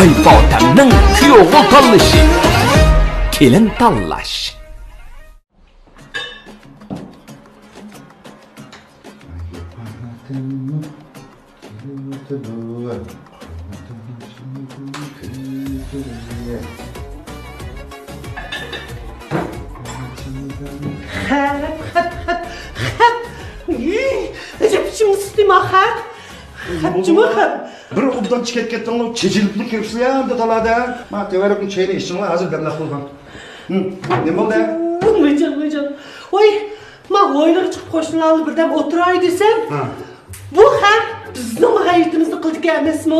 Aybotamning kuyovga tanlashi. Kelin tanlash. Bir obdan çıkıp kettin, çeçilikli kepsiyem de talada. Ma tevarikun çeyni işin var, hazır demlak olgan. Ne oldu? Mıcan. Oy, ma oyları çıkıp koşunalı birden oturay desem. Bu hem bizning g'ayretimizni qildik emasmi?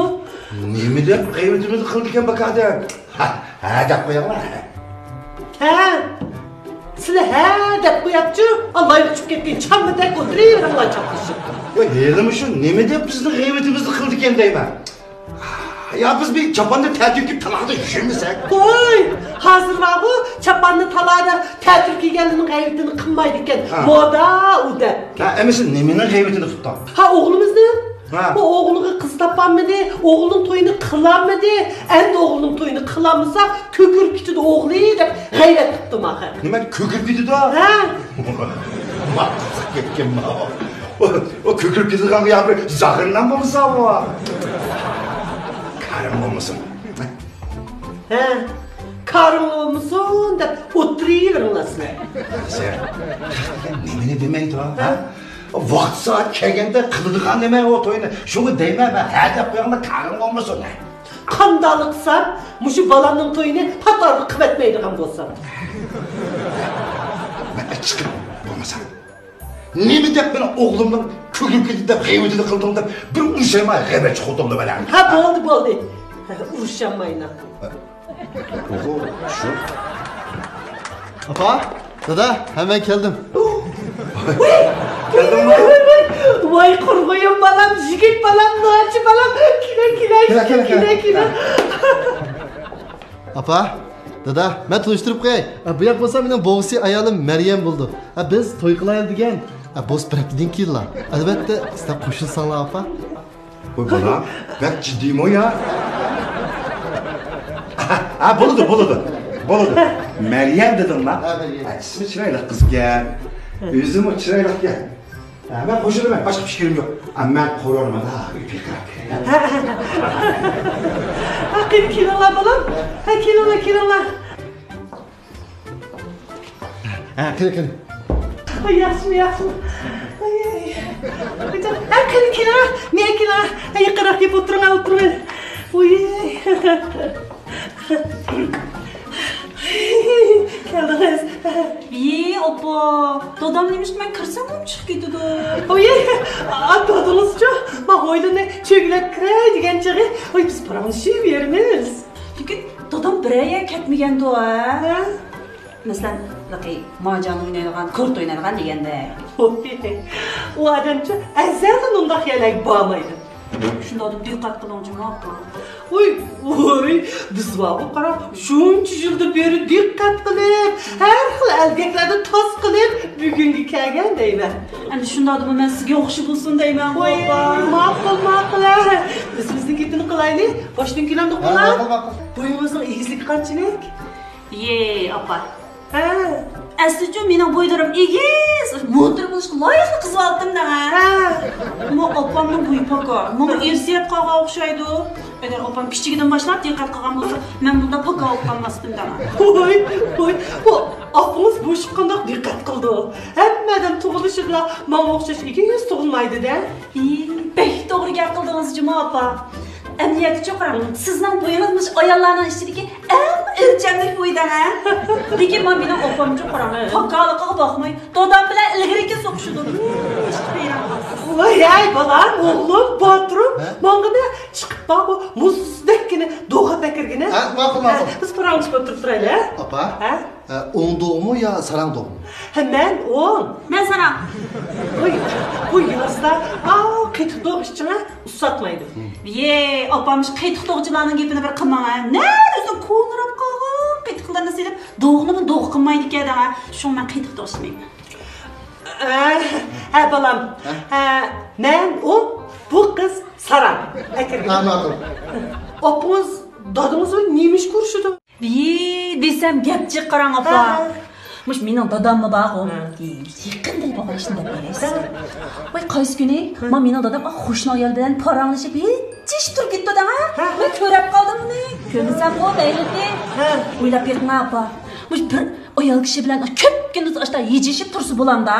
Nima deb g'ayretimizni qildik bakada? Ha deb qo'yinglar. Ha. Sizlar ha deb qo'yapchi, Allohga chiqib ketgan chammadak o'tiraveringlar chaqishib. Voy, nima shu? Nima deb bizning g'ayretimizni qildik endi deyman. Ya biz bir çapanda tertip talada yüşümüzsek. Oy, hazır var bu çapanda talada tertip giygeninin gayretini kılmaydı iken. Moda o da. Ha, emesin neminin gayretini tuttu. Ha, oğlumuz ne? Bu oğlunu kız tapanmadı, oğlunun toyunu kılanmadı. Endi oğlunun toyunu kılamasa kökür piti de oğlu deyip gayret tuttum ahir. Nima kökür piti de? Ha. Matkızık ketken ma. O kökür piti kanka ya bir zahırından mı olsa bu? Karım olmasın. He, karım olmasın da oturuyorlar sizler. Sen, nemini demeydi ha? Vaqt saat kelgende kılıdıgan deme o toyunu. Şunu deyme ben, her de koyanda karım olmasın. Kandalıksan, muşu balanın toyunu patarlı kıvetmeydiğim bolsam. Ben çıkın olmasam. Nemi dep ben oğlumdan köküp gidip de gayvetini kıldım da bir uşağıma gebe çıkıldım da ben. Ha boldu. Uruşamayın ha. Oğlum şu. Apa, dada hemen geldim. Geldin mi? Vay kurbayım balam, jigit balam, noacı balam. Kile. Apa, dada ben tanıştırıp koyay. Bu yak bolsa benim boğusi ayalım Meryem buldu. Biz toy kılayal degen. Boz bıraktın ki yıllar. Elbette sen koşulsanlar apa. Oy bana, ben ciddiyim o ya. Ha buludu. Meryem dedim lan. İsmi çırayla kız gel. Yüzüm çırayla gel. Ben koşurum ben, başka bir şeyim yok. Ama ben koruyorum da, bir kırak. Ha kilolar balam. Ha kilolar. Ha, kır. Ay yaxşı. Ay. Ha kilolar. Ne kilolar? Ay kırak yap oturun. Oy. Geldiniz. İyi opa. Dadam demiş ben kırsam mı çıkıp gidiyordu? Oy. Atladınız çok. Ma oylunu çögülep kire degen çığı. Oy biz paramı şey verimiz. Çünkü dadam bireye ketmegen o ha. Mesela macan oynayalgan, kurt oynayalgan degende. Oy. O adamça ezelden ondak yelek bağmaydı. Şunda adım dikkat kılınca mı yaptı? Oy, biz var bu kadar şunca yılda beri dikkat kılıp, her xil elgeklerde tas kılıp, bugünkü kelgen deymen. Yani şunda adımı ben sizge okşu bulsun deymen Oy, makul ha. Biz bizden gittiğini kılaylı, baştan gülen de kılan. Boyumuzun igizlik kaçılık? Ye, apa. Ha. Aslında mening boylarım egiz, motor bo'lishga loyiqli qiz oldim da. Ha. Bu opamning bo'yi paka. Menga ersiyat qolgan o'xshaydi. Agar opam kichigidan boshlab diqqat qilgan bo'lsa, men bunda paka olib qolmasdim da. Oy. Bu aklımız boş qandaq diqqat qildi. Hammadan tug'ilishida menga o'xshash egiz tug'ilmaydi da. Bek to'g'ri gap qildingiz Juma opa. Emniyeti çok önemli. Sizden boyunuzmuş ayarlarının içindeki en ölçemlik boydan ha. Lekin ben benim opam çok önemli. Pakalıqa bakmayın. Dodam bilen ilgirike sokuşudur. Vay balam, oğlum, patron. Bana ne çıkıp bak bu muzdekkini doğuğa bekirgine. Ha, makul. Biz paramız götürüp durayla. Apa, on doğumu ya saran doğumu? Hemen on. Ben sana. Oy, bu yılızda kıytık doğuşçuna usatmaydı. Ye, opammış kıytık doğucularının gepini bir kılman ha. Neredesin konurap kalın. Kıytıklarını silip doğuğunu doğu kılmaydı ki ha. Şu an ben kıytık doğuşmayayım. Ha balam. Ben o, bu kız Saran. Ha, makul. Opumuz dadınız neymiş kurşudu? Desem gapchi qarang opa. Mush mening dadammi baqo. Yaqinda bo'lishni deb berasiz. Voy qaysi kuni men mening dadam qo'shni ayol bilan paranglashib hech turib ketdi-da. Men ko'rib qoldim uni. Ko'rsam o mayli. O'ylab berma opa. Mush bir ayol kishi bilan ko'p kunduz ashta yejishib tursa bo'lamda.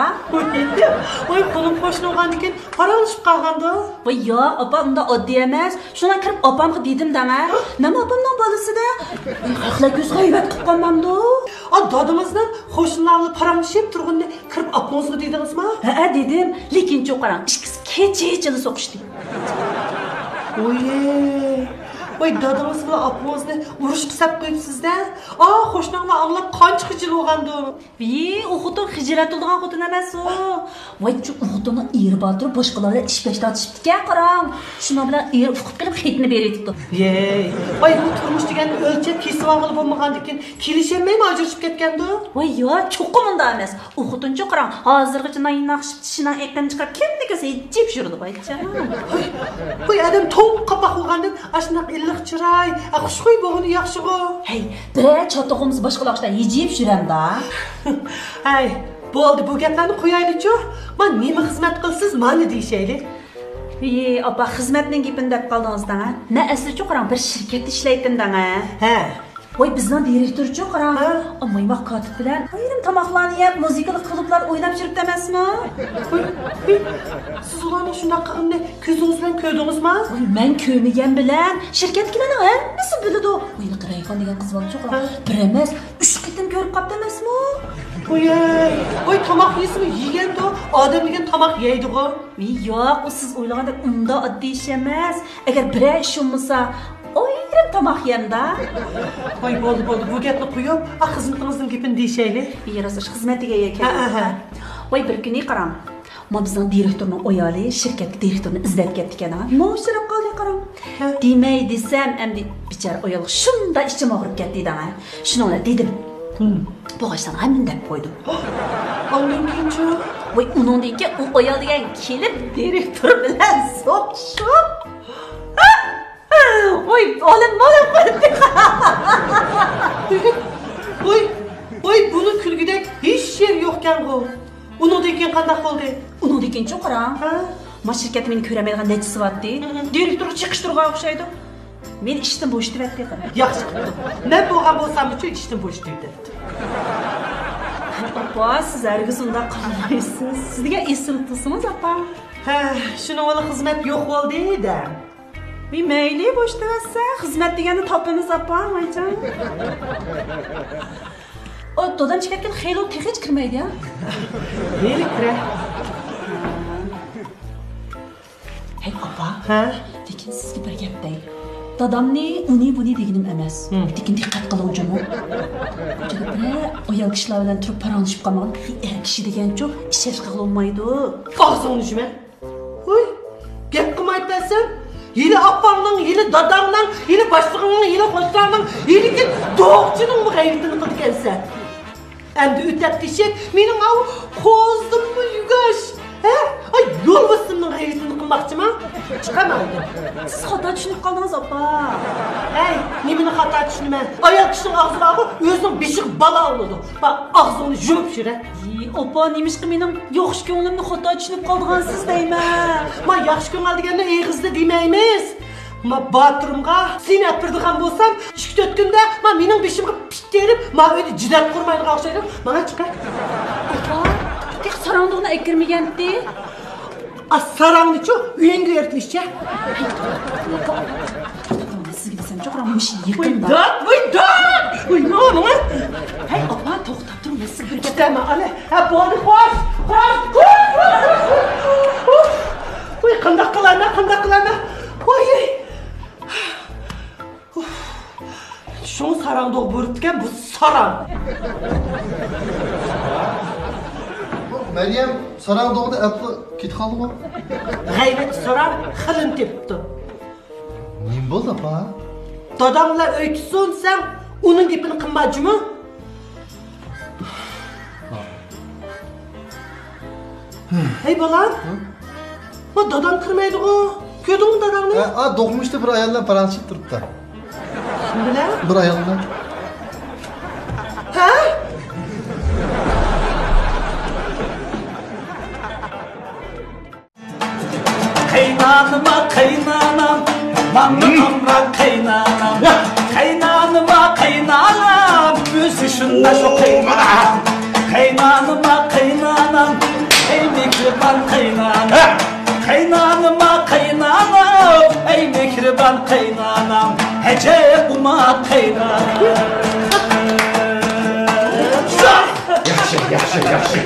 Voy qo'lim qo'shni bo'lgandan keyin paranglashib qolganda. Voy yo'q, opa unda oddiy emas. Shundan kirib opamga dedim-da. Nima opamning bolasida? Haqla ko'z g'aybat qilib qolmamdi. Dadımızdan qo'shnilarni paranglashib turganda kirib apmozga dedingizmi? Ha dedim, lekin cho'qarang ikkisi kecha-kechada so'qishdi. Voy dadınız bilan apmozni urush qilib qo'yibsiz-da. Qo'shnilar anglab qancha xijil bo'lgandi. U xotin hijrat bo'lgan xotin emas u. Voy shu xotinni eri botirib boshqalarga ish boshlashibdi-ku, qarang. Shuna bilan eri uqib kelib xitni beribdi. Voy bu turmush deganni o'lchab kesib olib bo'lmagandan keyin kelishmaymi ajrashib ketgandi? Voy yo'q, cho'qim unda emas. U xotin cho'qarang hozirgacha naqshib tishidan eqdan chiqarib kimni kelsa jeb yurdi voycha. Voy adam to'q qapoq bo'lgandan ashunaq iliq chiroy, xushxuy bo'lgani yaxshi-ku. Hey, bir chotog'imiz boshqalardan yejib yuramda. Hey, bo'ldi bu gaplarni qo'yaylik-ku. Men nima xizmat qilsiz, meni deyishaylik. Opa xizmatning gapini deb qoldingizda. Na aslicha qarang bir shirkatda ishlaydim-da. Voy bizning direktorchi qarang. Mo'ymoq kotib bilan ayrim tomoqlarni yeb, muzikali klublar o'ynab yuribdi emasmi? Siz ularni shunday qilganda ko'zingiz bilan ko'rdingizmi? Voy men ko'rmagan bilan shirkatdagilarning hammasi biladi. Voy Rayhon degan qiz bola cho'qar. Bir emas, 3 qitim ko'rib qopti emasmi? Voy tomoq yeysizmi? Yeganda odam degan tomoq yeydi-ku. Yo'q, u siz o'ylagandek unda oddiy ish emas. Agar biror ish bo'lmasa ayrim tomoq yemda. Voy bo'ldi bu gapni qo'yib, xizmatingizning gapini deyishaylik. Yarasish xizmatiga ekan. Voy bir kuni qarang. Men bizning direktorning ayoli shirkatga direktorni izlab ketdi ekan. Mo'shirib qoldi qarang. Demay desam, endi bichara ayol shunda ichim og'rib ketdi-da. Shuni dedim. Bo'g'ashdan hamma deb qo'ydim. Ondan keyinchi voy uningdan keyin u ayol degan kelib direktor bilan so'qishib. Voy olim qildi. Voy buni kulgidek hech yer yo'q-ku. Uningdan keyin qanday bo'ldi? Uningdan keyin cho'qarang. Men shirkatim meni ko'ramaydigan nechisi bo'tdi. Direktor chiqishtirgan o'xshaydi. Men ishdan bo'shatib qara. Yaxshi qildim. Men bo'lgan bo'lsam-chi ishdan bo'shatdim. Opa, siz hargiz unda qilmaysiz. Sizga esim tutsangiz, opa. Shuni o'la xizmat yo'q bo'ldi-da. Mayli bo'shtaversa, xizmat deganni topamiz, opa, mayjon. Dadam chiqayotgan xeylo hech kirmaydi-ya. Nega kira? Hey, opa. Lekin sizga bir gap deyman. Dadamni buni deganim emas. Lekin diqqat qiluvchimi? Ko'chada bir ayol kishilar bilan turib paranglashib qolgan kishi degancha ish qilolmaydi. Qo'zingni jima. Voy, gap qilmayapsan. Yine apamның, yine dadamның, yine başlığının, yine hoşlarının, yine ki doğukçunun mu gayretini kıldı gelse. Endi ötep dişek, benim av kozdım mı yugaş? Ay yol basımның gayretini kılmakçı mı? Çıkamaydı. Siz hata düşünüp kaldınız opa. Hey, nemini hata düşünme? Ayak kişinin ağzı bağı özünün beşik bala oldu. Bak ağzını yumup şire. Opa neymiş ki benim yaxşı könglimni hata düşünüp kaldığansız deyme. Ma yaxşı köngül degende eğizde demeyimiz. Ma batırımga sen yaptırdıgan bolsam, 2-4 günde ma mening beşimga pit terip, ma öyle cidal kurmaydigan o'xshaydi. Mana chiqay. Opa, tek sarandığına ekirmegandi. Sarangni-chu uyingga ertishcha. Sizga desam cho'qramoq yaqinda. Voy, nima? Hey, opa, to'xtab tur, men sizga bir gap Deme ana. Bo'ldi, xo'sh. Voy, qanday qilana? Voy. Şunu sarangda bo'rtgan bu sarang. Meryem sarangda apli ketib qoldimi? G'ayrat sarang xilin tepdi. Nima bo'ldi, opa? Dadamlar o'ytsin sen uning gapini qilmajimi? Hey bolam. Bu dadam kirmaydi-ku. Ko'rdingmi dadamni? Do'qmishda bir ayoldan paranglashib turibdi. Kim bilen? Bir ayağından. Ha? Kaynanıma kaynanam, mamlı kamran kaynanam. Kaynanıma kaynanam, müzişinde çok kaynanam. Kaynanıma kaynanam, ey mihriban kaynanam. Kaynanıma kaynanam, ey mihriban kaynanam. Hece buma kaynanam. Yaxşı, yaxşı, yaxşı.